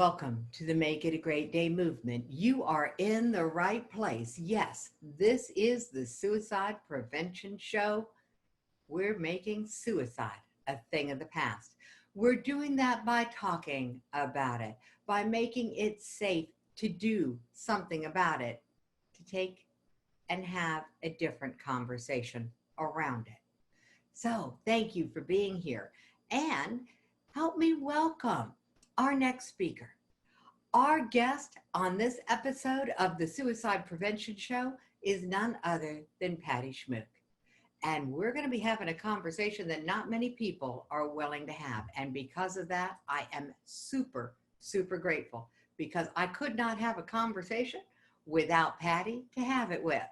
Welcome to the Make It a Great Day movement. You are in the right place. Yes, this is the Suicide Prevention Show. We're making suicide a thing of the past. We're doing that by talking about it, by making it safe to do something about it, to take and have a different conversation around it. So, thank you for being here and help me welcome our next speaker. Our guest on this episode of the Suicide Prevention Show is none other than Patti Schmoock. And we're going to be having a conversation that not many people are willing to have. And because of that, I am super, super grateful because I could not have a conversation without Patti to have it with.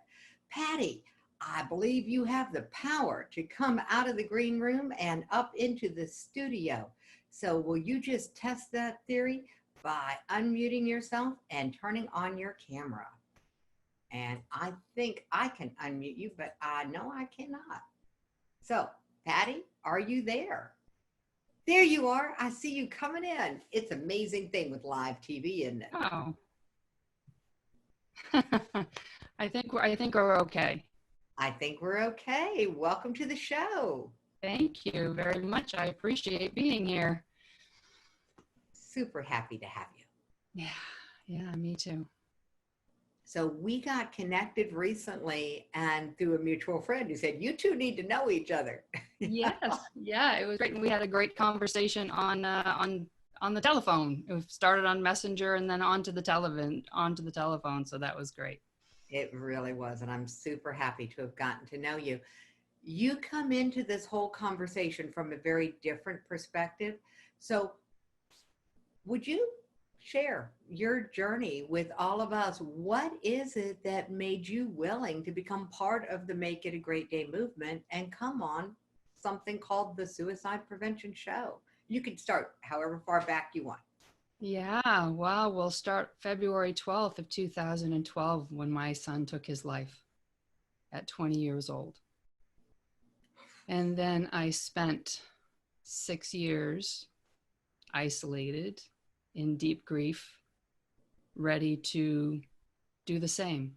Patti, I believe you have the power to come out of the green room and up into the studio. So will you just test that theory by unmuting yourself and turning on your camera? And I think I can unmute you, but I know I cannot. So, Patti, are you there? There you are. I see you coming in. It's an amazing thing with live TV, isn't it? Oh. I think we're okay. I think we're okay. Welcome to the show. Thank you very much. I appreciate being here. Super happy to have you. Yeah, me too. So we got connected recently and through a mutual friend who said, you two need to know each other. Yes. Yeah, it was great. And we had a great conversation on the telephone. It started on Messenger and then onto the telephone. So that was great. It really was. And I'm super happy to have gotten to know you. You come into this whole conversation from a very different perspective. So would you share your journey with all of us? What is it that made you willing to become part of the Make It a Great Day movement and come on something called the Suicide Prevention Show? You can start however far back you want. Yeah, well, we'll start February 12th of 2012 when my son took his life at 20 years old. And then I spent 6 years isolated in deep grief, ready to do the same,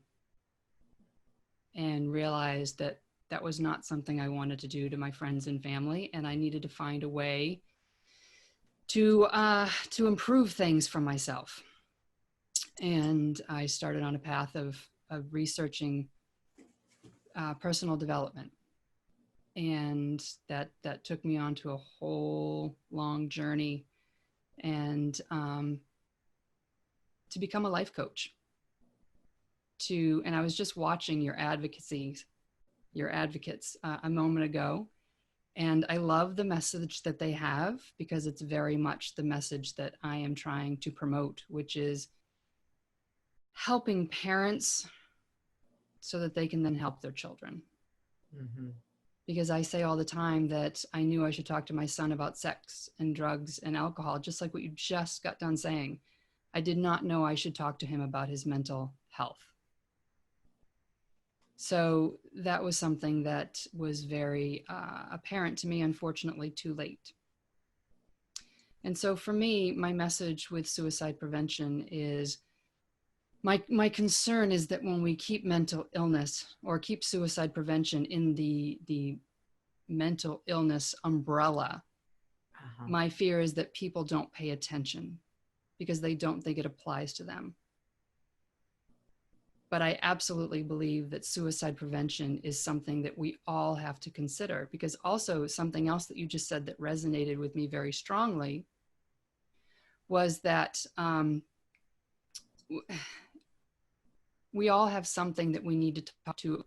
and realized that that was not something I wanted to do to my friends and family, and I needed to find a way to improve things for myself. And I started on a path of researching personal development, and that took me on to a whole long journey and to become a life coach. And I was just watching your advocates a moment ago, and I love the message that they have because it's very much the message that I am trying to promote, which is helping parents so that they can then help their children. Mm-hmm. Because I say all the time that I knew I should talk to my son about sex and drugs and alcohol, just like what you just got done saying. I did not know I should talk to him about his mental health. So that was something that was very apparent to me, unfortunately, too late. And so for me, my message with suicide prevention is my concern is that when we keep mental illness or keep suicide prevention in the mental illness umbrella, my fear is that people don't pay attention because they don't think it applies to them. But I absolutely believe that suicide prevention is something that we all have to consider, because also something else that you just said that resonated with me very strongly was that we all have something that we need to talk to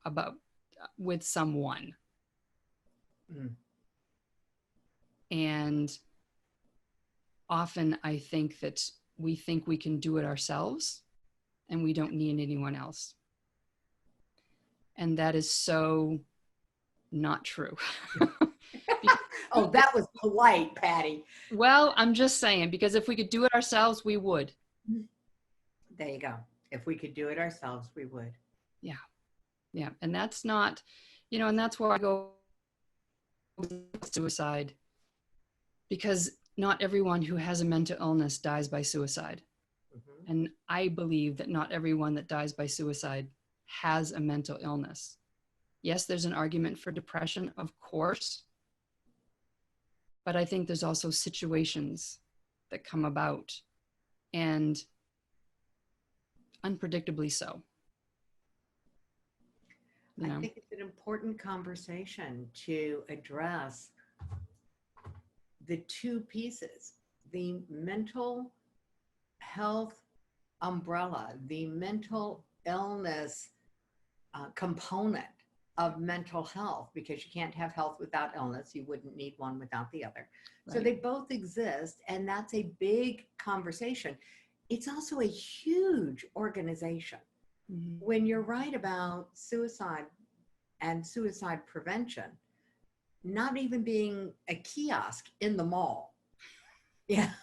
about with someone. Mm. And often I think that we think we can do it ourselves and we don't need anyone else. And that is so not true. Oh, that was polite, Patti. Well, I'm just saying, because if we could do it ourselves, we would. There you go. If we could do it ourselves, we would. Yeah. Yeah. And that's not, and that's where I go with suicide, because not everyone who has a mental illness dies by suicide. Mhm. And I believe that not everyone that dies by suicide has a mental illness. Yes, there's an argument for depression, of course, but I think there's also situations that come about, and unpredictably so. You I know? think it's an important conversation to address the two pieces, the mental health umbrella, the mental illness component of mental health, because you can't have health without illness. You wouldn't need one without the other. So Right. they both exist, and that's a big conversation. It's also a huge organization. Mm-hmm. When you're right about suicide and suicide prevention, not even being a kiosk in the mall. Yeah.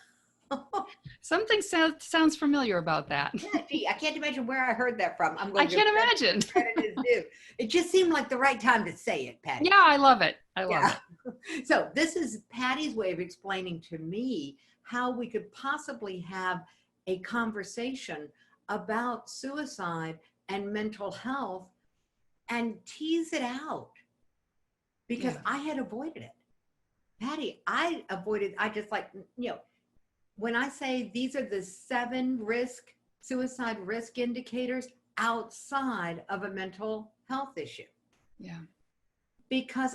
Something sounds familiar about that. Yeah, gee, I can't imagine where I heard that from. I'm I going to give can't imagine. credit is due. It just seemed like the right time to say it, Patty. Yeah, I love it. I love Yeah. it. So this is Patty's way of explaining to me how we could possibly have a conversation about suicide and mental health and tease it out, because Yeah. I had avoided it. Patty, I just like, when I say these are the 7 suicide risk indicators outside of a mental health issue, Yeah. because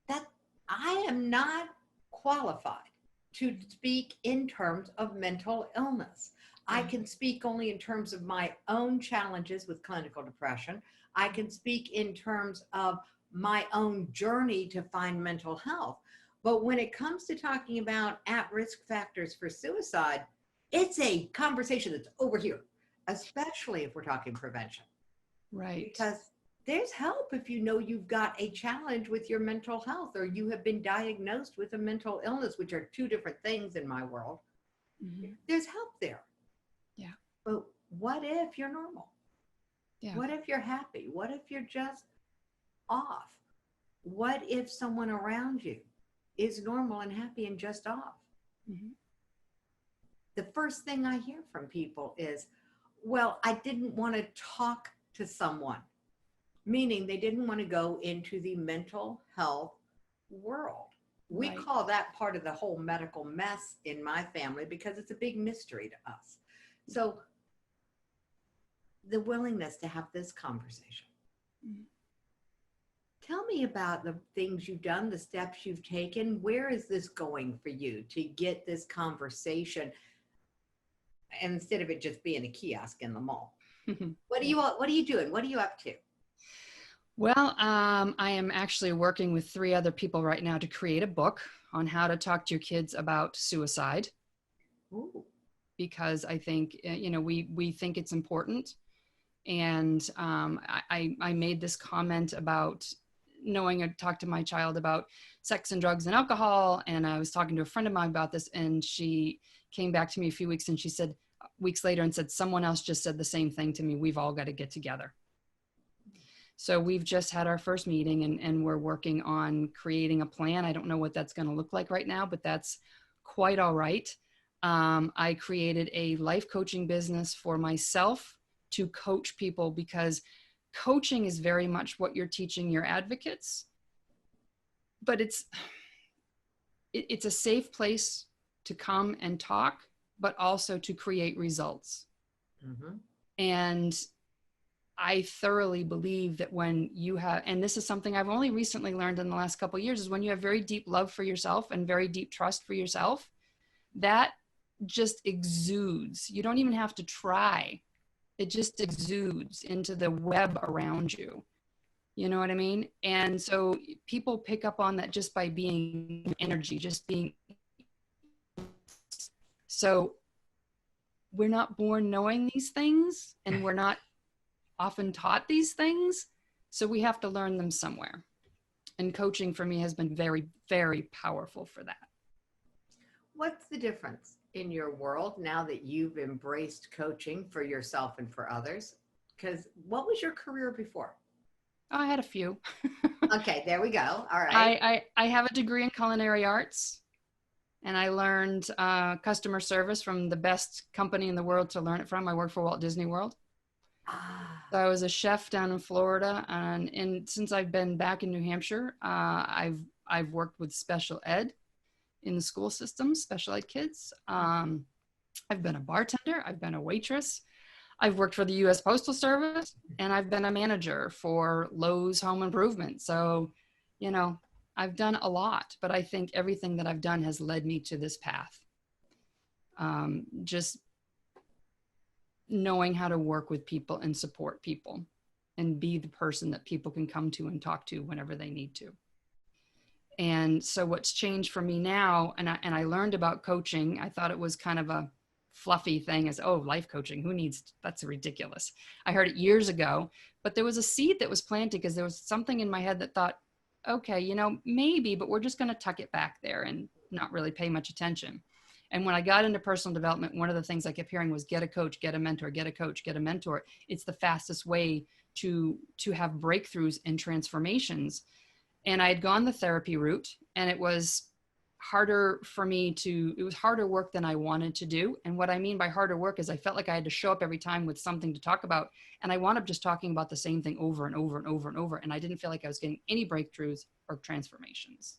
that I am not qualified to speak in terms of mental illness. I Yeah. can speak only in terms of my own challenges with clinical depression. I can speak in terms of my own journey to find mental health. But when it comes to talking about at-risk factors for suicide, it's a conversation that's over here, especially if we're talking prevention, Right. because there's help if you know you've got a challenge with your mental health, or you have been diagnosed with a mental illness, which are 2 different things in my world. Mm-hmm. There's help there. Yeah. But what if you're normal? Yeah. What if you're happy? What if you're just off? What if someone around you is normal and happy and just off? Mm-hmm. The first thing I hear from people is, well, I didn't want to talk to someone, meaning they didn't want to go into the mental health world. We Right. call that part of the whole medical mess in my family because it's a big mystery to us. So the willingness to have this conversation. Mm-hmm. Tell me about the things you've done, the steps you've taken. Where is this going for you to get this conversation instead of it just being a kiosk in the mall? What are you doing? What are you up to? Well, I am actually working with 3 other people right now to create a book on how to talk to your kids about suicide. Ooh. Because I think, we think it's important. And I made this comment about knowing I talked to my child about sex and drugs and alcohol. And I was talking to a friend of mine about this, and she came back to me a few weeks later and said, someone else just said the same thing to me. We've all got to get together. So we've just had our first meeting, and we're working on creating a plan. I don't know what that's going to look like right now, but that's quite all right. I created a life coaching business for myself to coach people, because coaching is very much what you're teaching your advocates, but it's a safe place to come and talk, but also to create results. Mm-hmm. And I thoroughly believe that when you have, and this is something I've only recently learned in the last couple of years, is when you have very deep love for yourself and very deep trust for yourself, that just exudes. You don't even have to try. It just exudes into the web around you. You know what I mean? And so people pick up on that just by being energy, just being. So we're not born knowing these things, and we're not often taught these things. So we have to learn them somewhere. And coaching for me has been very, very powerful for that. What's the difference in your world now that you've embraced coaching for yourself and for others? Because what was your career before? Oh, I had a few. Okay, there we go. All right. I have a degree in culinary arts, and I learned customer service from the best company in the world to learn it from. I worked for Walt Disney World. Ah, So I was a chef down in Florida, and since I've been back in New Hampshire, I've worked with special ed in the school system, special ed kids. I've been a bartender, I've been a waitress, I've worked for the U.S. Postal Service, and I've been a manager for Lowe's Home Improvement. So, you know, I've done a lot, but I think everything that I've done has led me to this path. Just knowing how to work with people and support people and be the person that people can come to and talk to whenever they need to. And so what's changed for me now, and I learned about coaching. I thought it was kind of a fluffy thing as, oh, life coaching, who needs, that's ridiculous. I heard it years ago, but there was a seed that was planted because there was something in my head that thought, okay, you know, maybe, but we're just going to tuck it back there and not really pay much attention. And when I got into personal development, one of the things I kept hearing was get a coach, get a mentor, get a coach, get a mentor. It's the fastest way to have breakthroughs and transformations. And I had gone the therapy route, and it was harder for me to, it was harder work than I wanted to do. And what I mean by harder work is I felt like I had to show up every time with something to talk about. And I wound up just talking about the same thing over and over and over and over. And I didn't feel like I was getting any breakthroughs or transformations.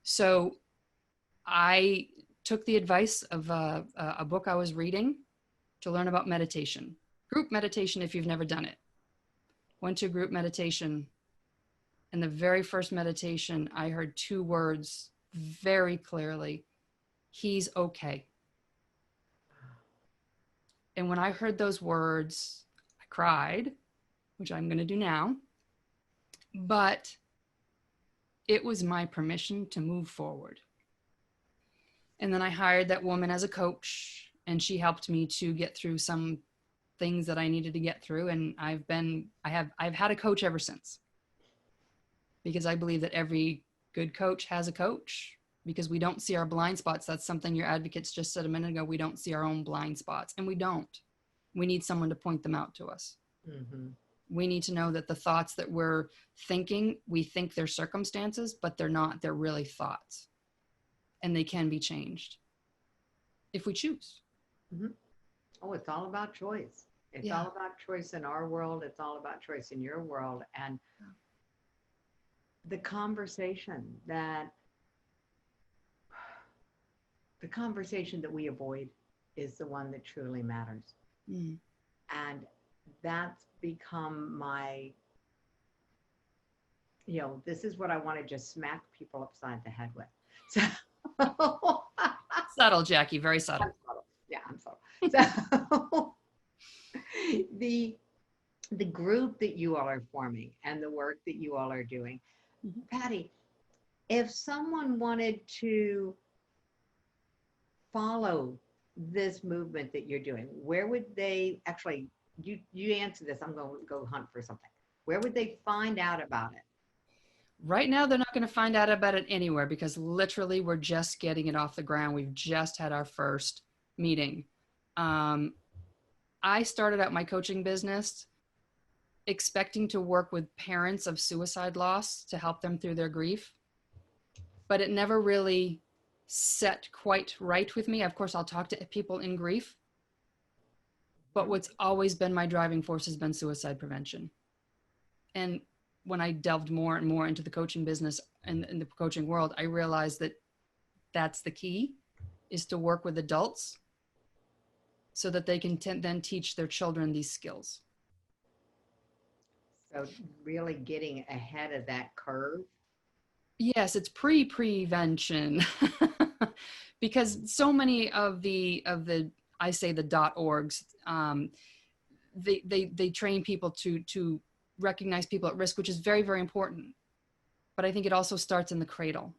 So I took the advice of a book I was reading to learn about meditation, group meditation if you've never done it. Went to group meditation. And the very first meditation, I heard two words very clearly: he's okay. And when I heard those words, I cried, which I'm going to do now. But it was my permission to move forward. And then I hired that woman as a coach, and she helped me to get through some things that I needed to get through. And I've had a coach ever since, because I believe that every good coach has a coach, because we don't see our blind spots. That's something your advocates just said a minute ago. We don't see our own blind spots, and we don't. We need someone to point them out to us. Mm-hmm. We need to know that the thoughts that we're thinking, we think they're circumstances, but they're not. They're really thoughts, and they can be changed if we choose. Mm-hmm. Oh, it's all about choice. It's all about choice in our world. It's all about choice in your world. And the conversation that we avoid is the one that truly matters. Mm. And that's become my, you know, this is what I want to just smack people upside the head with. So subtle, Jackie, very subtle. I'm subtle. Yeah, I'm subtle. So the group that you all are forming and the work that you all are doing, mm-hmm. Patti, if someone wanted to follow this movement that you're doing, where would they actually, you answer this, I'm going to go hunt for something. Where would they find out about it? Right now, they're not going to find out about it anywhere, because literally we're just getting it off the ground. We've just had our first meeting. I started out my coaching business expecting to work with parents of suicide loss to help them through their grief, but it never really set quite right with me. Of course, I'll talk to people in grief, but what's always been my driving force has been suicide prevention. And when I delved more and more into the coaching business and in the coaching world, I realized that that's the key, is to work with adults so that they can then teach their children these skills. So really getting ahead of that curve. Yes, it's prevention. Because so many of the I say the .orgs, they train people to recognize people at risk, which is very, very important. But I think it also starts in the cradle.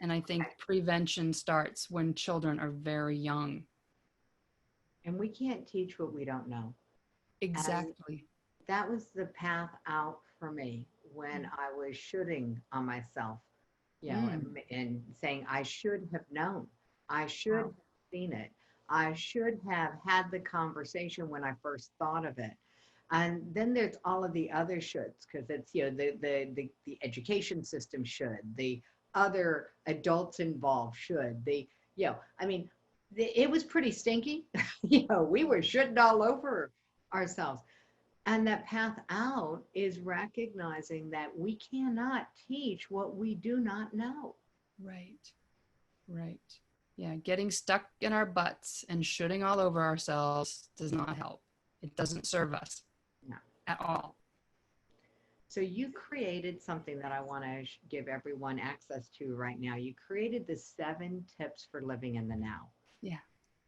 And I think prevention starts when children are very young. And we can't teach what we don't know. Exactly. And that was the path out for me when I was shooting on myself, you know, and saying I should have known. I should have seen it. I should have had the conversation when I first thought of it. And then there's all of the other shoulds, because it's, you know, the education system should, the other adults involved should. I mean, it was pretty stinky. We were shitting all over ourselves. And that path out is recognizing that we cannot teach what we do not know. Right. Right. Yeah. Getting stuck in our butts and shooting all over ourselves does not help. It doesn't serve us No. at all. So you created something that I want to give everyone access to right now. You created the 7 tips for living in the now. Yeah.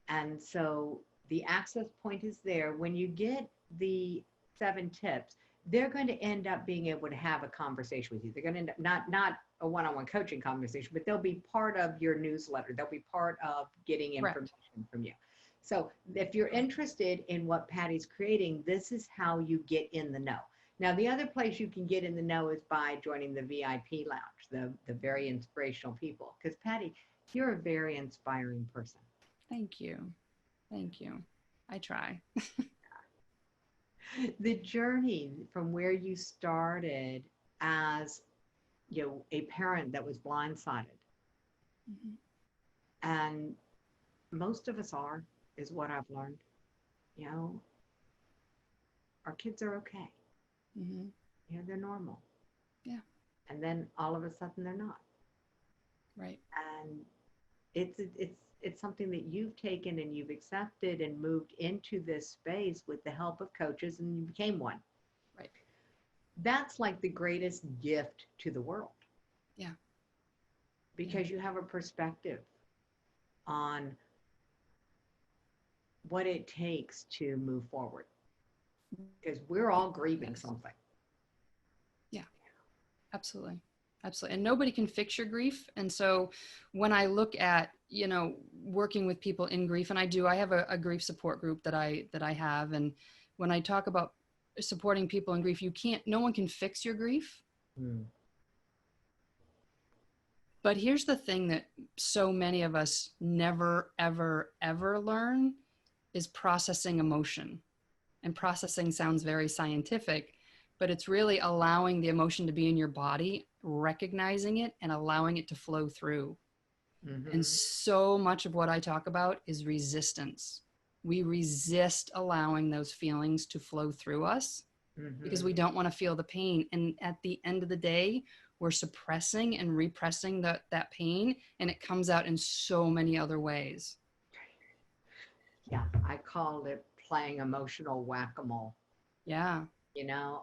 And so the access point is there. When you get the 7 tips, they're going to end up being able to have a conversation with you. They're going to end up not a one-on-one coaching conversation, but they'll be part of your newsletter. They'll be part of getting Correct. information from you. So if you're interested in what Patti's creating, this is how you get in the know. Now, the other place you can get in the know is by joining the VIP lounge, the very inspirational people. Because Patti, you're a very inspiring person. Thank you. Thank you. I try. The journey from where you started as a parent that was blindsided, Mhm. and most of us are, is what I've learned. You know, our kids are okay. Mhm. They're normal. Yeah. And then all of a sudden they're not. Right. And it's something that you've taken and you've accepted and moved into this space with the help of coaches, and you became one. Right. That's like the greatest gift to the world. Yeah. Because you have a perspective on what it takes to move forward. Because we're all grieving Yes. something. Yeah. Absolutely. Absolutely. And nobody can fix your grief. And so when I look at, working with people in grief, and I have a grief support group that I have. And when I talk about supporting people in grief, no one can fix your grief. Mm. But here's the thing that so many of us never, ever, ever learn is processing emotion. And processing sounds very scientific, but it's really allowing the emotion to be in your body, recognizing it, and allowing it to flow through. Mm-hmm. And so much of what I talk about is resistance. We resist allowing those feelings to flow through us because we don't want to feel the pain. And at the end of the day, we're suppressing and repressing that pain, and it comes out in so many other ways. Yeah, I call it playing emotional whack-a-mole. Yeah.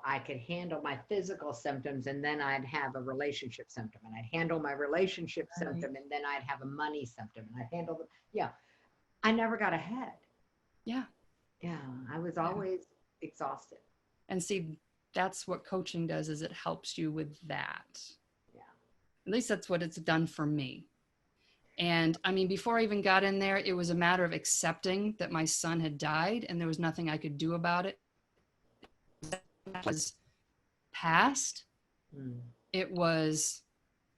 I could handle my physical symptoms, and then I'd have a relationship symptom, and I'd handle my relationship Right. symptom, and then I'd have a money symptom, and I'd handle I never got ahead. Yeah. Yeah, I was always exhausted. And see, that's what coaching does, is it helps you with that. Yeah. At least that's what it's done for me. And I mean, before I even got in there, it was a matter of accepting that my son had died and there was nothing I could do about it. It was past. Mm. It was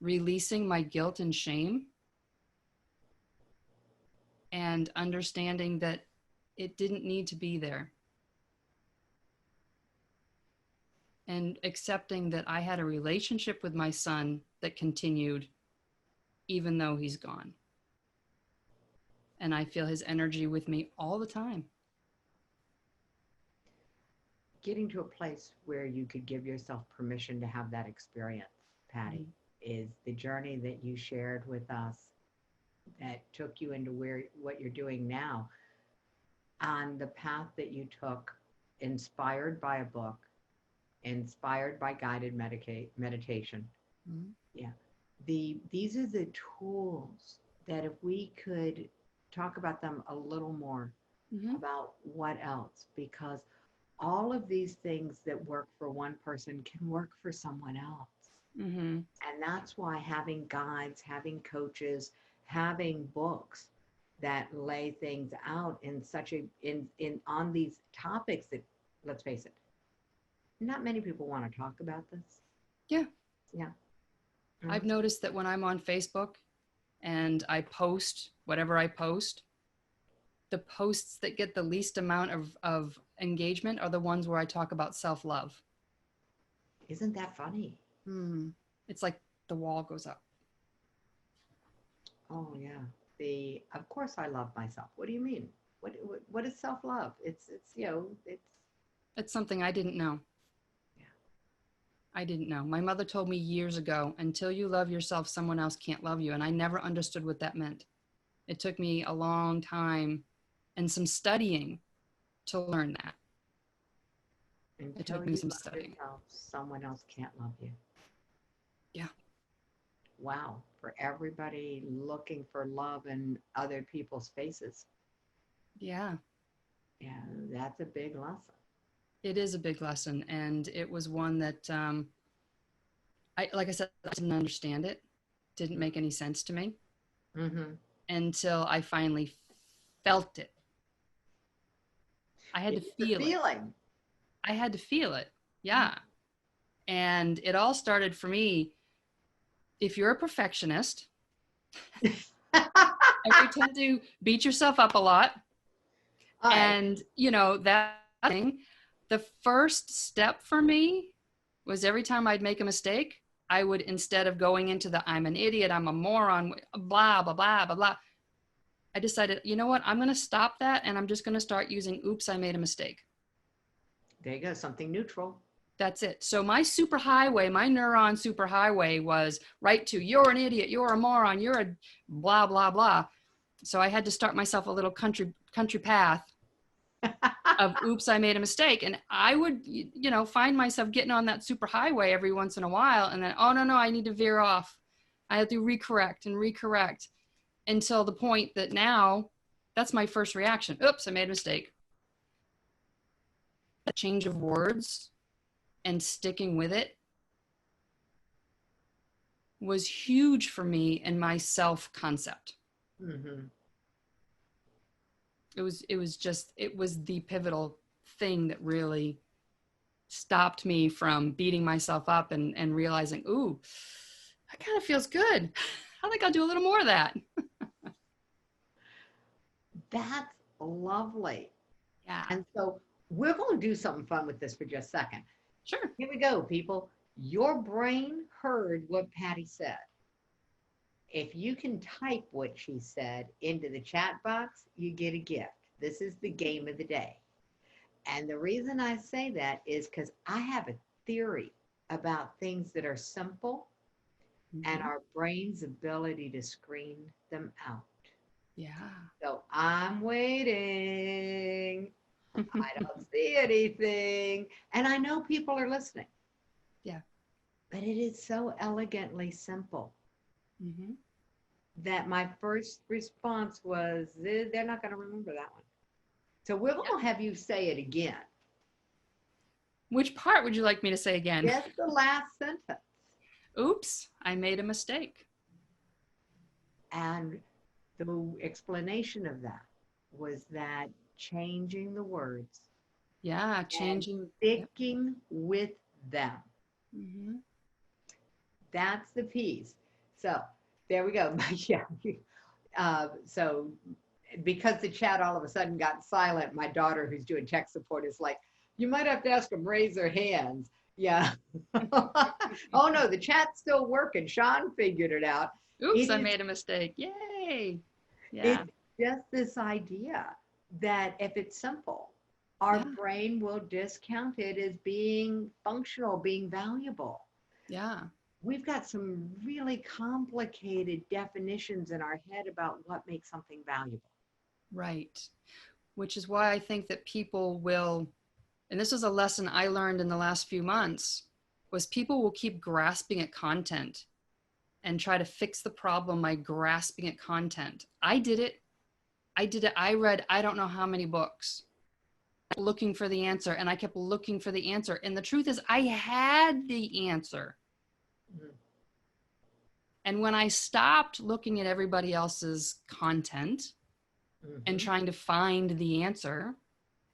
releasing my guilt and shame and understanding that it didn't need to be there. And accepting that I had a relationship with my son that continued even though he's gone. And I feel his energy with me all the time. Getting to a place where you could give yourself permission to have that experience, Patti, is the journey that you shared with us that took you into what you're doing now, on the path that you took, inspired by a book, inspired by guided meditation. Mm-hmm. Yeah. These are the tools that, if we could talk about them a little more, Mm-hmm. about what else, because all of these things that work for one person can work for someone else. Mm-hmm. And that's why having guides, having coaches, having books that lay things out in such a in on these topics that, let's face it, not many people want to talk about this. Yeah. Yeah. I've noticed that when I'm on Facebook and I post whatever I post, the posts that get the least amount of engagement are the ones where I talk about self-love. Isn't that funny? It's like the wall goes up. Oh yeah. Of course I love myself. What do you mean? What is self-love? It's it's It's something I didn't know. yeah. I didn't know. My mother told me years ago, until you love yourself, someone else can't love you. And I never understood what that meant. It took me a long time and some studying to learn that. It Until took me you some love studying. yourself, someone else can't love you. Yeah. Wow. For everybody looking for love in other people's faces. Yeah. Yeah, that's a big lesson. It is a big lesson. And it was one that, like I said, I didn't understand it. Didn't make any sense to me Mm-hmm. until I finally felt it. I had to It's the feel it. feeling. I had to feel it. Yeah. And it all started for me. If you're a perfectionist and you tend to beat yourself up a lot, All right. and that thing, the first step for me was every time I'd make a mistake, I would, instead of going into the I'm an idiot, I'm a moron, blah, blah, blah, blah, blah, I decided, you know what? I'm going to stop that, and I'm just going to start using, oops, I made a mistake. There you go. Something neutral. That's it. So my superhighway, my neuron superhighway was right to, you're an idiot, you're a moron, you're a blah, blah, blah. So I had to start myself a little country path of, oops, I made a mistake. And I would, find myself getting on that superhighway every once in a while. And then, oh, no, I need to veer off. I have to recorrect until the point that now that's my first reaction. Oops, I made a mistake. A change of words and sticking with it was huge for me in my self-concept. Mm-hmm. It was the pivotal thing that really stopped me from beating myself up and realizing, ooh, that kind of feels good. I think I'll do a little more of that. That's lovely. Yeah, And so we're going to do something fun with this for just a second. sure. Here we go, people. Your brain heard what Patti said. If you can type what she said into the chat box, you get a gift. This is the game of the day. And the reason I say that is because I have a theory about things that are simple and Mm-hmm. our brain's ability to screen them out. Yeah. So I'm waiting. I don't see anything. And I know people are listening, Yeah. but it is so elegantly simple Mm-hmm. that my first response was, they're not going to remember that one. So we're Yeah. going to have you say it again. Which part would you like me to say again? Just the last sentence. Oops, I made a mistake. And the explanation of that was that changing the words Yeah, and changing. Yep. sticking with them. Mm-hmm. That's the piece. So there we go. Yeah. So because the chat all of a sudden got silent, my daughter, who's doing tech support, is like, you might have to ask them raise their hands. Yeah. Oh no, the chat's still working. Sean figured it out. Oops, It I is made a mistake. Yay. Yeah. it's just this idea that if it's simple, our Yeah. brain will discount it as being functional, being valuable. Yeah. We've got some really complicated definitions in our head about what makes something valuable. Right. Which is why I think that people will, and this is a lesson I learned in the last few months, was people will keep grasping at content and try to fix the problem by grasping at content. I did it. I read, I don't know how many books looking for the answer, and I kept looking for the answer. And the truth is, I had the answer. Mhm. And when I stopped looking at everybody else's content and Mhm. trying to find the answer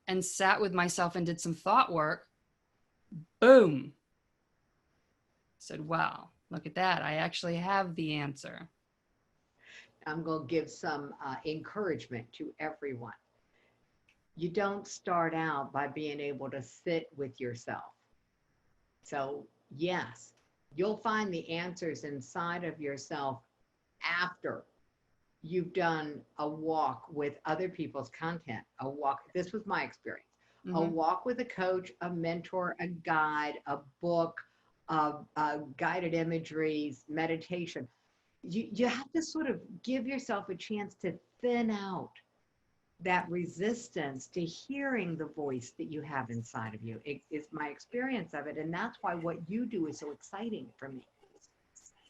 and sat with myself and did some thought work, boom, said, wow, look at that. I actually have the answer. I'm going to give some encouragement to everyone. You don't start out by being able to sit with yourself. So, yes, you'll find the answers inside of yourself after. you've done a walk with other people's content, a walk. This was my experience. A Mm-hmm. walk with a coach, a mentor, a guide, a book, guided imageries, meditation. You have to sort of give yourself a chance to thin out that resistance to hearing the voice that you have inside of you. It is my experience of it. And that's why what you do is so exciting for me.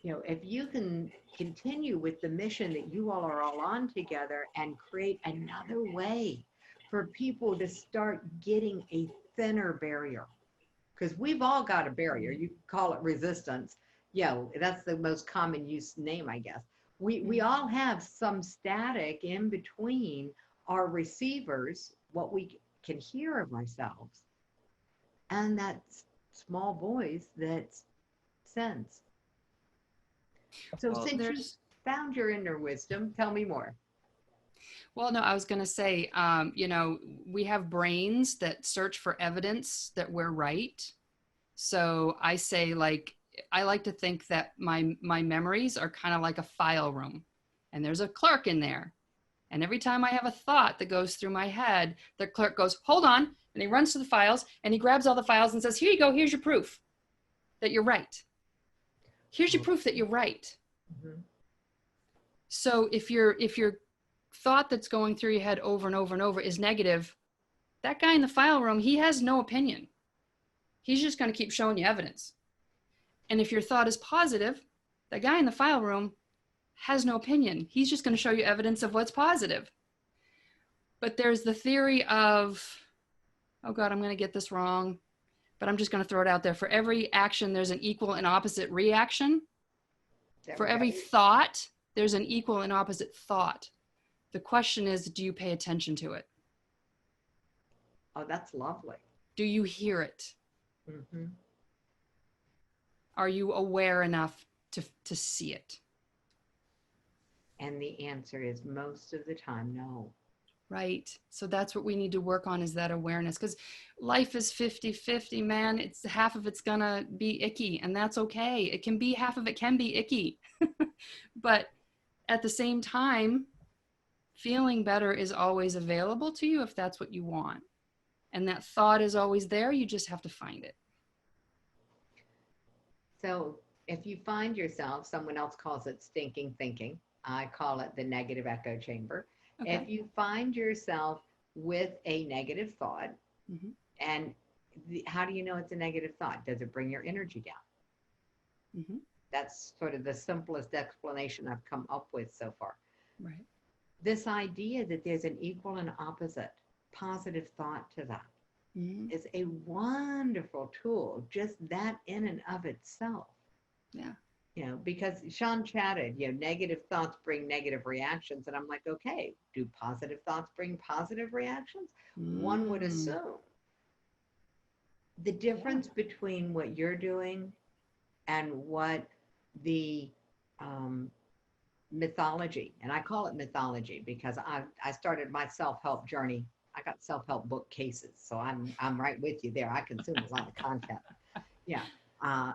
You know, if you can continue with the mission that you all are all on together and create another way for people to start getting a thinner barrier, because we've all got a barrier. You call it resistance. Yeah, that's the most common use name, I guess. We all have some static in between our receivers, what we can hear of ourselves, and that small voice that sends. So Well, since you found your inner wisdom, tell me more. well, no, I was going to say, you know, we have brains that search for evidence that we're right. So I say, like, I like to think that my memories are kind of like a file room, and there's a clerk in there. And every time I have a thought that goes through my head, the clerk goes, hold on. And he runs to the files and he grabs all the files and says, here you go. Here's your proof that you're right. Here's your proof that you're right. Mm-hmm. So if your thought that's going through your head over and over and over is negative, that guy in the file room, he has no opinion. He's just going to keep showing you evidence. And if your thought is positive, the guy in the file room has no opinion. He's just going to show you evidence of what's positive. But there's the theory of, oh God, I'm going to get this wrong, but I'm just going to throw it out there. For every action, there's an equal and opposite reaction. For every thought, there's an equal and opposite thought. The question is, do you pay attention to it? Oh, that's lovely. Do you hear it? Mm-hmm. Are you aware enough to see it? And the answer is most of the time, no. Right. So that's what we need to work on, is that awareness, because life is 50-50, man. It's half of it's gonna be icky, and that's okay. It can be, half of it can be icky. But at the same time, feeling better is always available to you if that's what you want. And that thought is always there. You just have to find it. So if you find yourself, someone else calls it stinking thinking. I call it the negative echo chamber. Okay. If you find yourself with a negative thought, Mm-hmm. and how do you know it's a negative thought? Does it bring your energy down? Mm-hmm. That's sort of the simplest explanation I've come up with so far. Right. This idea that there's an equal and opposite positive thought to that Mm-hmm. is a wonderful tool, just that in and of itself. Yeah. You know, because Sean chatted, you know, negative thoughts bring negative reactions. And I'm like, okay, do positive thoughts bring positive reactions? One would assume. The difference between what you're doing and what the mythology, and I call it mythology because I started my self-help journey. I got self-help book cases, so I'm right with you there. I consume a lot of content. Yeah.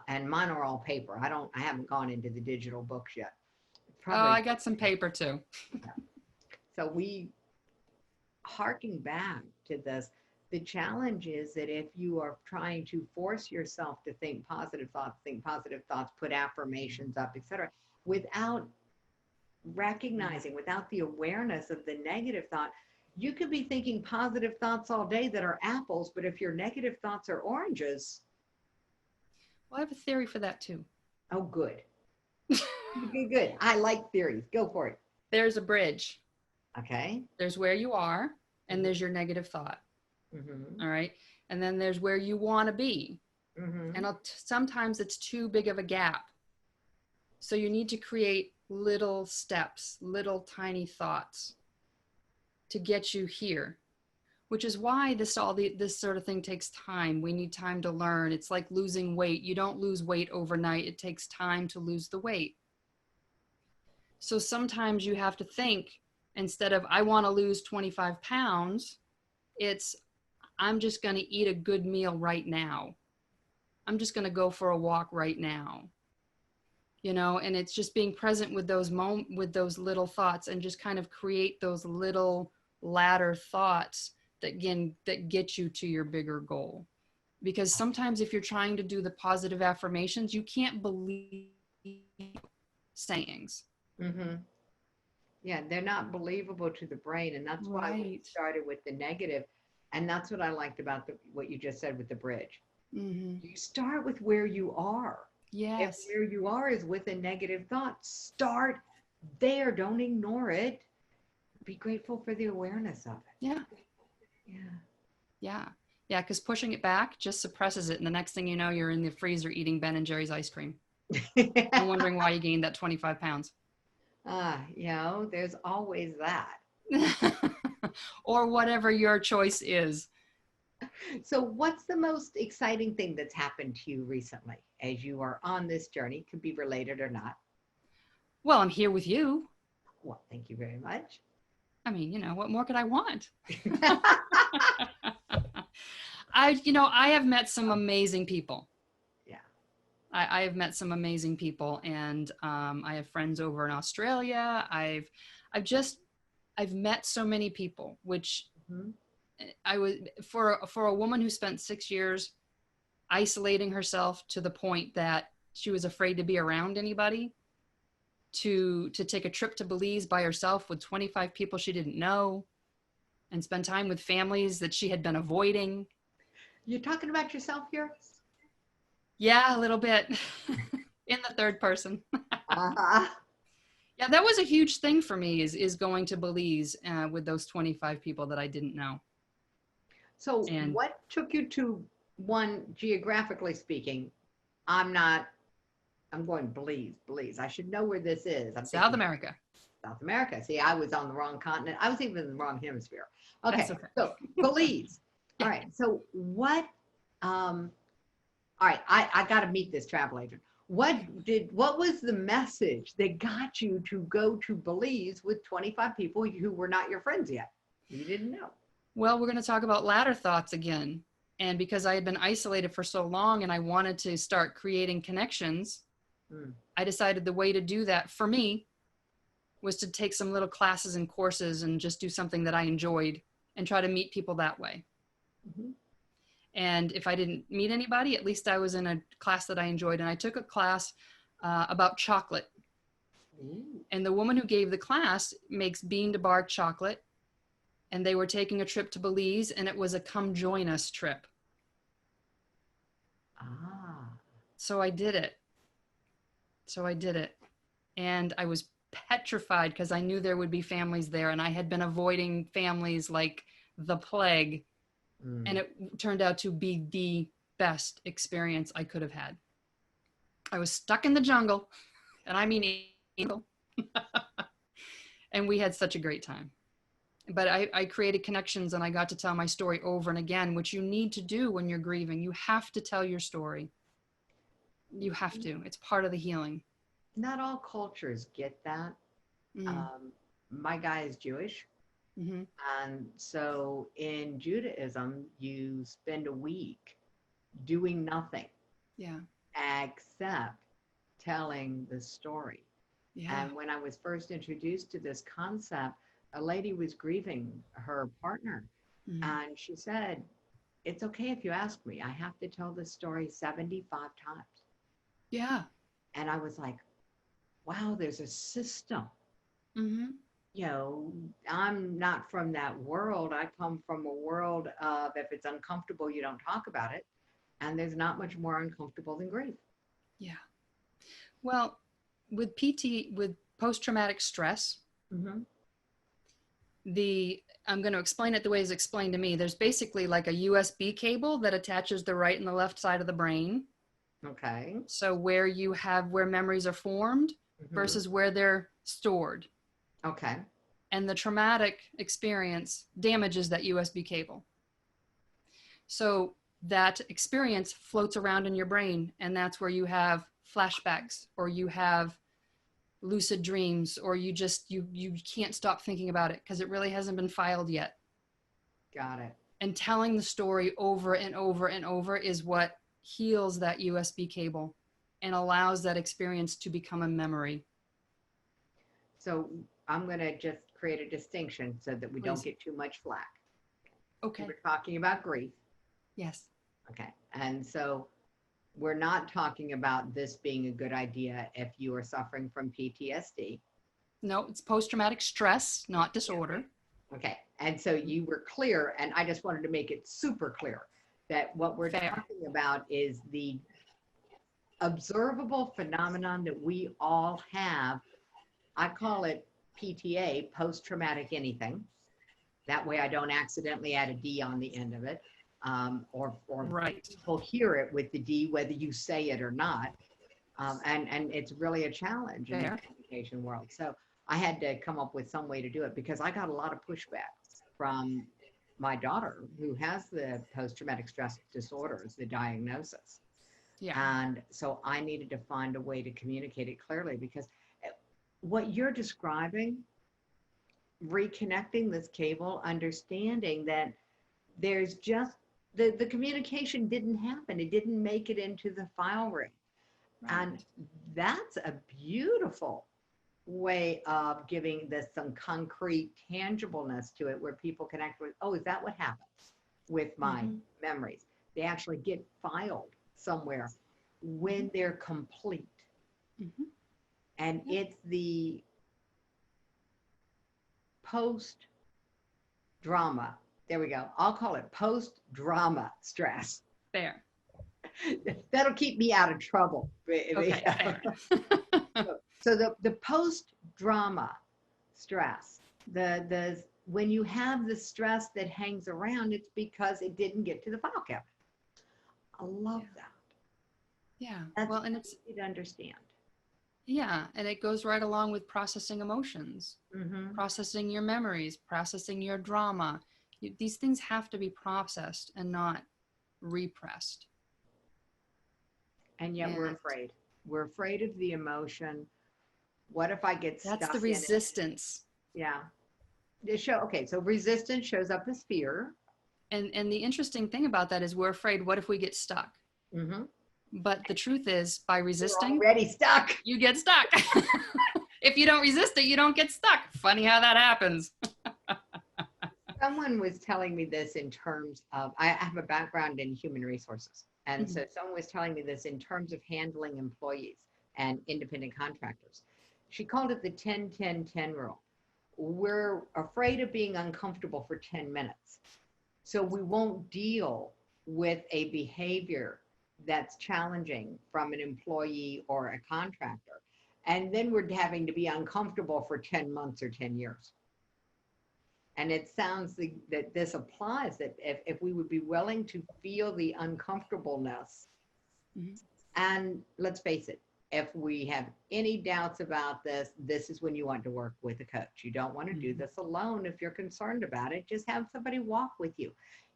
And mine are all paper. I haven't gone into the digital books yet. Probably. Oh, I got some paper too. Yeah. So we harking back to this. The challenge is that if you are trying to force yourself to think positive thoughts, put affirmations up, etc., without recognizing, without the awareness of the negative thought, you could be thinking positive thoughts all day that are apples, but if your negative thoughts are oranges. Well, I have a theory for that too. Oh, good. Good. I like theories. Go for it. There's a bridge. Okay. There's where you are, and there's your negative thought. Mm-hmm. All right. And then there's where you want to be. Mm-hmm. And sometimes it's too big of a gap. So you need to create little steps, little tiny thoughts to get you here, which is why this sort of thing takes time. We need time to learn. It's like losing weight. You don't lose weight overnight. It takes time to lose the weight. So sometimes you have to think, instead of, I want to lose 25 pounds, it's, I'm just going to eat a good meal right now. I'm just going to go for a walk right now. you know, and it's just being present with with those little thoughts, and just kind of create those little ladder thoughts that get you to your bigger goal. Because sometimes if you're trying to do the positive affirmations, you can't believe sayings. Mm-hmm. Yeah, they're not believable to the brain, and that's why we Right. started with the negative. And that's what I liked about what you just said with the bridge. Mm-hmm. You start with where you are. If Yes. where you are is with a negative thought, start there. Don't ignore it. Be grateful for the awareness of Yeah. it. Yeah. Yeah. Because pushing it back just suppresses it. And the next thing you know, you're in the freezer eating Ben and Jerry's ice cream and Yeah. wondering why you gained that 25 pounds. There's always that. Or whatever your choice is. So, what's the most exciting thing that's happened to you recently as you are on this journey? Could be related or not. Well, I'm here with you. Well, thank you very much. I mean, you know, what more could I want? I have met some amazing people. Yeah. I have met some amazing people, and I have friends over in Australia. I've just, I've met so many people, which Mhm. I was, for a woman who spent 6 years isolating herself to the point that she was afraid to be around anybody, to take a trip to Belize by herself with 25 people she didn't know, and spend time with families that she had been avoiding. You're talking about yourself here? Yeah, a little bit. In the third person. Uh-huh. Yeah, that was a huge thing for me, is going to Belize with those 25 people that I didn't know. So, And what took you to one, geographically speaking? I'm not, I'm going Belize. I should know where this is. I'm South thinking America. South America. See, I was on the wrong continent. I was even in the wrong hemisphere. That's Okay, okay. so Belize. All Yeah. right. So um, all right, I got to meet this travel agent. What was the message that got you to go to Belize with 25 people who were not your friends yet? You didn't know. Well, we're going to talk about ladder thoughts again. And because I had been isolated for so long and I wanted to start creating connections, Hmm. I decided the way to do that for me was to take some little classes and courses and just do something that I enjoyed and try to meet people that way. Mhm. And if I didn't meet anybody, at least I was in a class that I enjoyed. And I took a class about chocolate. Ooh. And the woman who gave the class makes bean to bar chocolate. And they were taking a trip to Belize, and it was a come join us trip. Ah. So I did it. And I was petrified because I knew there would be families there, and I had been avoiding families like the plague. And Mm. it turned out to be the best experience I could have had. I was stuck in the jungle, and I mean jungle. And we had such a great time. But I created connections, and I got to tell my story over and again, which you need to do when you're grieving. You have to tell your story. You have to. It's part of the healing. Not all cultures get that. Mm, Um, my guy is Jewish. mm-hmm. And so in Judaism, you spend a week doing nothing Yeah. except telling the story. Yeah. And when I was first introduced to this concept, a lady was grieving her partner. Mm, And she said, "It's okay if you ask me. I have to tell this story 75 times." yeah. And I was like, wow, there's a system. Mm-hmm. I'm not from that world. I come from a world of if it's uncomfortable, you don't talk about it. And there's not much more uncomfortable than grief. Yeah. Well, with with post-traumatic stress, Mm-hmm. I'm going to explain it the way it's explained to me. There's basically like a USB cable that attaches the right and the left side of the brain. Okay. So where memories are formed Mm-hmm. versus where they're stored. Okay. And the traumatic experience damages that USB cable. So that experience floats around in your brain, and that's where you have flashbacks, or you have lucid dreams, or you can't stop thinking about it because it really hasn't been filed yet. Got it. And telling the story over and over and over is what heals that USB cable. and allows that experience to become a memory. So I'm going to just create a distinction so that we Please. don't get too much flack. Okay. We're talking about grief. Yes. Okay. And so we're not talking about this being a good idea if you are suffering from PTSD. No, it's post-traumatic stress, not disorder. Okay. And so you were clear, and I just wanted to make it super clear that what we're Fair. talking about is the observable phenomenon that we all have. I call it PTA, post-traumatic anything. That way I don't accidentally add a D on the end of it. Or Right. people hear it with the D, whether you say it or not. And it's really a challenge in the communication world. So I had to come up with some way to do it because I got a lot of pushback from my daughter who has the post-traumatic stress disorders, the diagnosis. Yeah. And so I needed to find a way to communicate it clearly because what you're describing, reconnecting this cable, understanding that there's just the communication didn't happen. It didn't make it into the file room. Right. And that's a beautiful way of giving this some concrete tangibleness to it where people connect with, oh, is that what happens with my memories? They actually get filed somewhere when they're complete. And it's the post-drama. There we go. I'll call it post-drama stress. Fair. That'll keep me out of trouble. Okay. Fair. So the post-drama stress, the when you have the stress that hangs around, it's because it didn't get to the file cabinet. I love that. Yeah. That's well, and it's easy to understand. Yeah, and it goes right along with processing emotions, processing your memories, processing your drama. These things have to be processed and not repressed. And yet we're afraid. We're afraid of the emotion. What if I get stuck? That's the resistance. Yeah. Okay, so resistance shows up as fear. And the interesting thing about that is we're afraid, what if we get stuck? But the truth is, by resisting, you're already stuck. You get stuck. If you don't resist it, you don't get stuck. Funny how that happens. Someone was telling me this in terms of, I have a background in human resources. And so someone was telling me this in terms of handling employees and independent contractors. She called it the 10-10-10 rule. We're afraid of being uncomfortable for 10 minutes. So we won't deal with a behavior that's challenging from an employee or a contractor. And then we're having to be uncomfortable for 10 months or 10 years. And it sounds that this applies, that if we would be willing to feel the uncomfortableness, and let's face it, if we have any doubts about this, this is when you want to work with a coach. You don't want to do this alone if you're concerned about it. Just have somebody walk with you.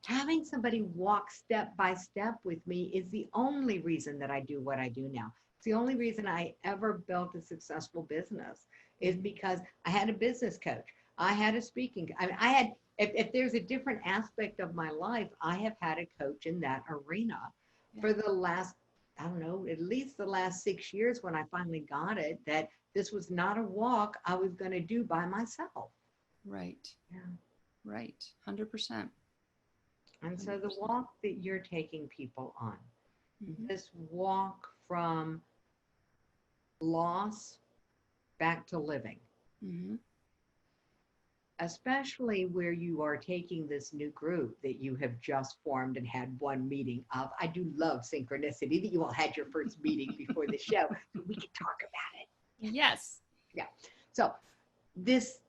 Having somebody walk step by step with me is the only reason that I do what I do now. It's the only reason I ever built a successful business is because I had a business coach. I had a speaking. I had, if there's a different aspect of my life, I have had a coach in that arena for the last, I don't know, at least the last 6 years when I finally got it, that this was not a walk I was going to do by myself. Right. Yeah. Right. 100%. And so the walk that you're taking people on, this walk from loss back to living, especially where you are taking this new group that you have just formed and had one meeting of. I do love synchronicity that you all had your first meeting before the show, so we can talk about it. Yes. Yeah. So this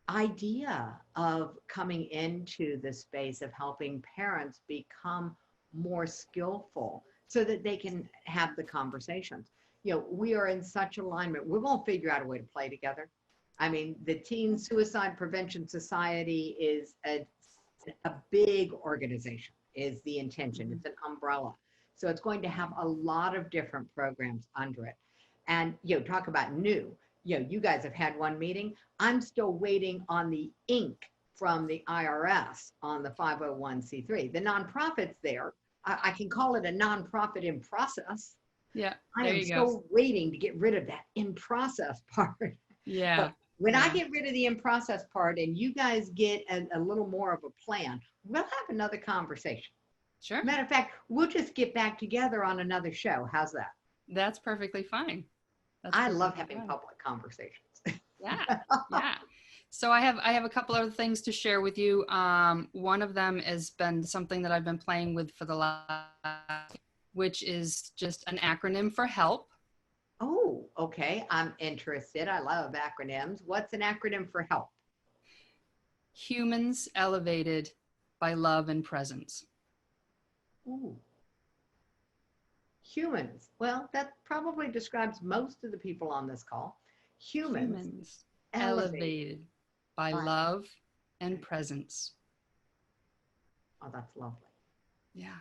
idea of coming into the space of helping parents become more skillful so that they can have the conversations. You know, we are in such alignment. We won't figure out a way to play together. I mean, the Teen Suicide Prevention Society is a big organization, is the intention. It's an umbrella. So it's going to have a lot of different programs under it. And, you know, talk about new. You know, you guys have had one meeting. I'm still waiting on the ink from the IRS on the 501c3. The nonprofit's there. I can call it a nonprofit in process, Yeah. I There am you go. so waiting to get rid of that in process part. Yeah. But when I Yeah. get rid of the in process part and you guys get a little more of a plan, we'll have another conversation. Sure. Matter of fact, we'll just get back together on another show. How's that? That's perfectly fine. That's I love perfectly having fine. public conversations. Yeah. Yeah. So I have a couple other things to share with you. One of them has been something that I've been playing with for the last, which is just an acronym for help. Oh, okay. I'm interested. I love acronyms. What's an acronym for help? Humans elevated by love and presence. Ooh. Humans. Well, that probably describes most of the people on this call. Humans Humans elevated elevated by by. love and presence. Oh, that's lovely. Yeah.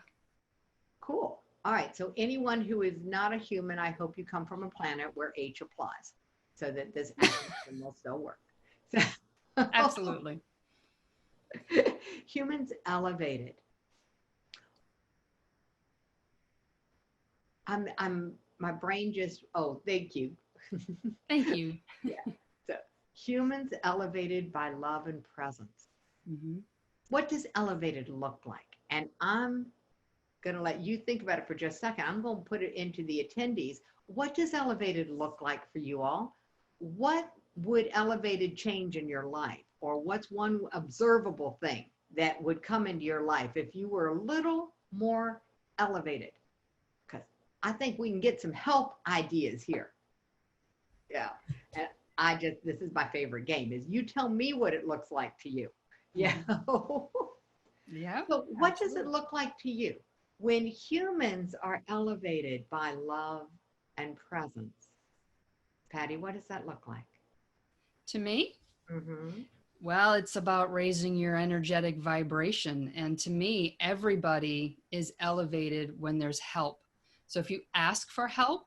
Cool. All right. So anyone who is not a human, I hope you come from a planet where H applies so that this acronym will still work. So, Absolutely. humans elevated. My brain just, oh, thank you. Thank you. Yeah. So humans elevated by love and presence. Mm-hmm. What does elevated look like? And I'm going to let you think about it for just a second. I'm going to put it into the attendees. What does elevated look like for you all? What would elevated change in your life? Or what's one observable thing that would come into your life if you were a little more elevated? Because I think we can get some help ideas here. Yeah. And this is my favorite game, is you tell me what it looks like to you. Yeah. Yeah. So what does it Absolutely. look like to you when humans are elevated by love and presence? Patty, what does that look like? To me, Mm-hmm. well, it's about raising your energetic vibration. And to me, everybody is elevated when there's help. So if you ask for help,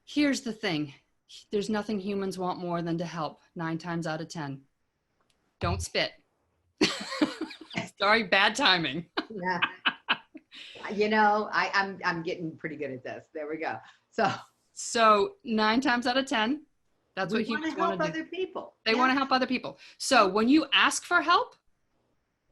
here's the thing. There's nothing humans want more than to help 9 times out of 10. Don't spit. Sorry, bad timing. Yeah. I'm getting pretty good at this. There we go. So 9 times out of 10, that's We what want to humans want help to do. other people. They Yeah. want to help other people. So when you ask for help,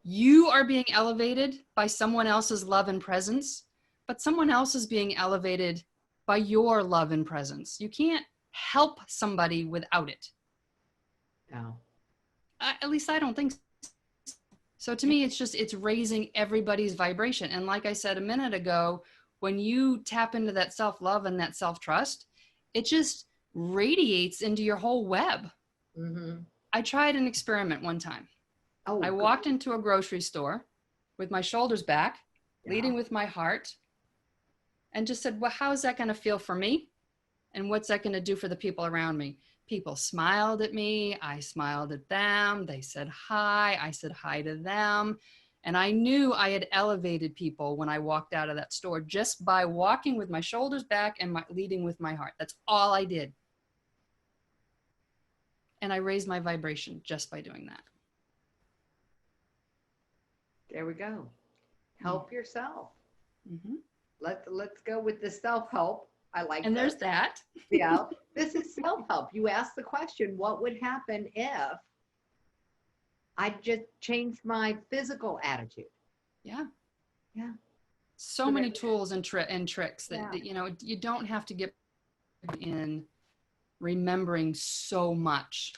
you are being elevated by someone else's love and presence, but someone else is being elevated by your love and presence. You can't help somebody without it. No. At least I don't think so. So to me, it's raising everybody's vibration. And like I said a minute ago, when you tap into that self-love and that self-trust, it just radiates into your whole web. Mm-hmm. I tried an experiment one time. Oh, I good. walked into a grocery store with my shoulders back, Yeah. leading with my heart, and just said, well, how is that going to feel for me? And what's that going to do for the people around me? People smiled at me. I smiled at them. They said hi. I said hi to them. And I knew I had elevated people when I walked out of that store just by walking with my shoulders back and leading with my heart. That's all I did. And I raised my vibration just by doing that. There we go. Help yourself. Mm-hmm. Let's go with the self-help. I like And this. there's that. Yeah, this is self-help. You ask the question, what would happen if I just changed my physical attitude? Yeah. Yeah. So many tools and tricks that, Yeah. You don't have to get in remembering so much.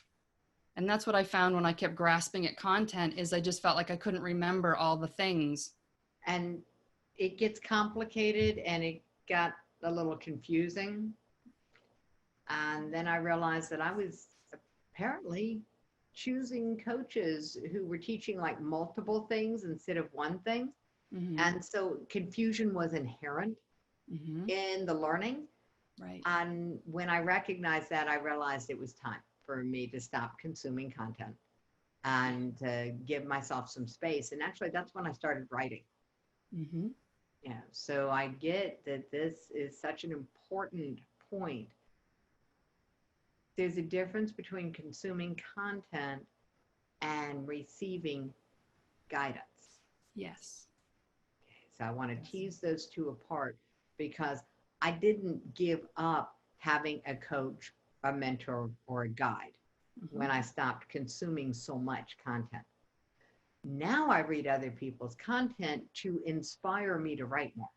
And that's what I found when I kept grasping at content, is I just felt like I couldn't remember all the things. And it gets complicated and it got a little confusing. And then I realized that I was apparently choosing coaches who were teaching like multiple things instead of one thing. Mm-hmm. And so confusion was inherent Mm-hmm. in the learning. Right. And when I recognized that, I realized it was time for me to stop consuming content and to give myself some space. And actually, that's when I started writing. Mm-hmm. Yeah. So I get that this is such an important point. There's a difference between consuming content and receiving guidance. Yes. So I want to tease those two apart. because I didn't give up having a coach, a mentor, or a guide when I stopped consuming so much content. Now I read other people's content to inspire me to write more,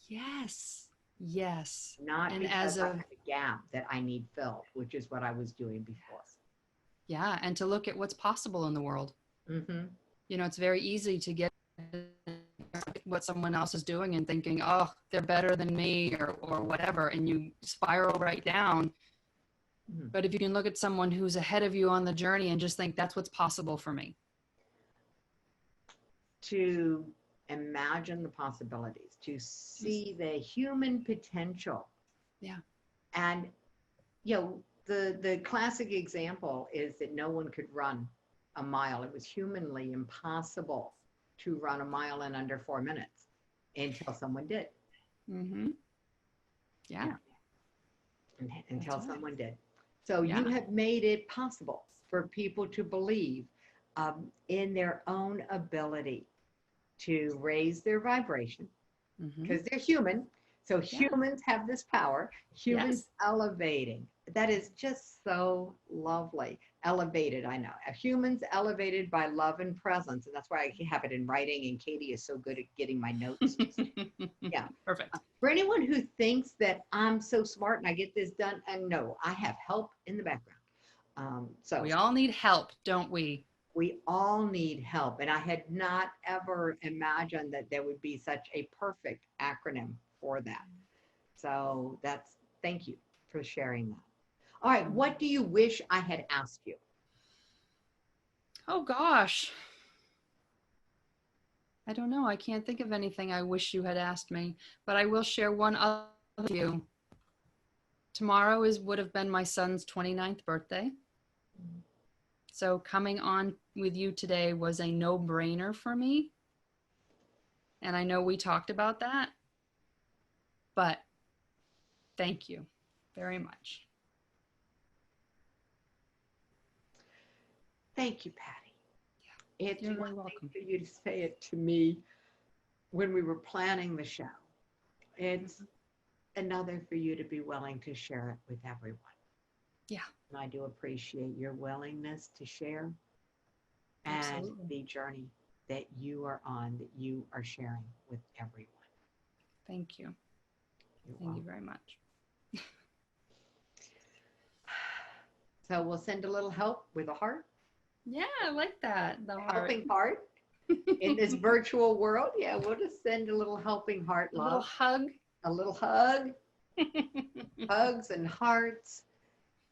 Yes. Yes. not And because as I a, have a gap that I need filled, which is what I was doing before. yeah, and to look at what's possible in the world. Mm-hmm. You know, it's very easy to get what someone else is doing and thinking, oh, they're better than me or whatever. And you spiral right down. Mm-hmm. But if you can look at someone who's ahead of you on the journey and just think that's what's possible for me. To imagine the possibilities, to see the human potential. Yeah. And, the classic example is that no one could run a mile. It was humanly impossible to run a mile in under 4 minutes until someone did. Mm-hmm. Yeah. Until That's right. someone did. So Yeah. you have made it possible for people to believe in their own ability to raise their vibration, Mm-hmm. because they're human. So Yeah. humans have this power, humans Yes. elevating. That is just so lovely. Elevated, I know. Humans elevated by love and presence. And that's why I have it in writing. And Katie is so good at getting my notes. Yeah. Perfect. For anyone who thinks that I'm so smart and I get this done, and no, I have help in the background. So We all need help, don't we? we all need help. And I had not ever imagined that there would be such a perfect acronym for that. So thank you for sharing that. All right. What do you wish I had asked you? Oh gosh. I don't know. I can't think of anything I wish you had asked me, but I will share one other with you. Tomorrow would have been my son's 29th birthday. So coming on with you today was a no-brainer for me. And I know we talked about that, but thank you very much. Thank you, Patti. It's You're one very thing welcome. for you to say it to me when we were planning the show. It's another for you to be willing to share it with everyone. Yeah. And I do appreciate your willingness to share and Absolutely. the journey that you are on, that you are sharing with everyone. Thank you. You're Thank you welcome. very much. So we'll send a little help with a heart, Yeah, I like that. The heart. helping heart in this virtual world. Yeah, we'll just send a little helping heart, A little love, hug. a little hug, hugs and hearts,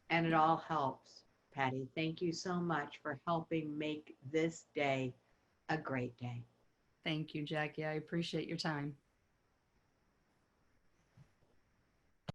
and it all helps. Patti, thank you so much for helping make this day a great day. Thank you, Jackie. I appreciate your time.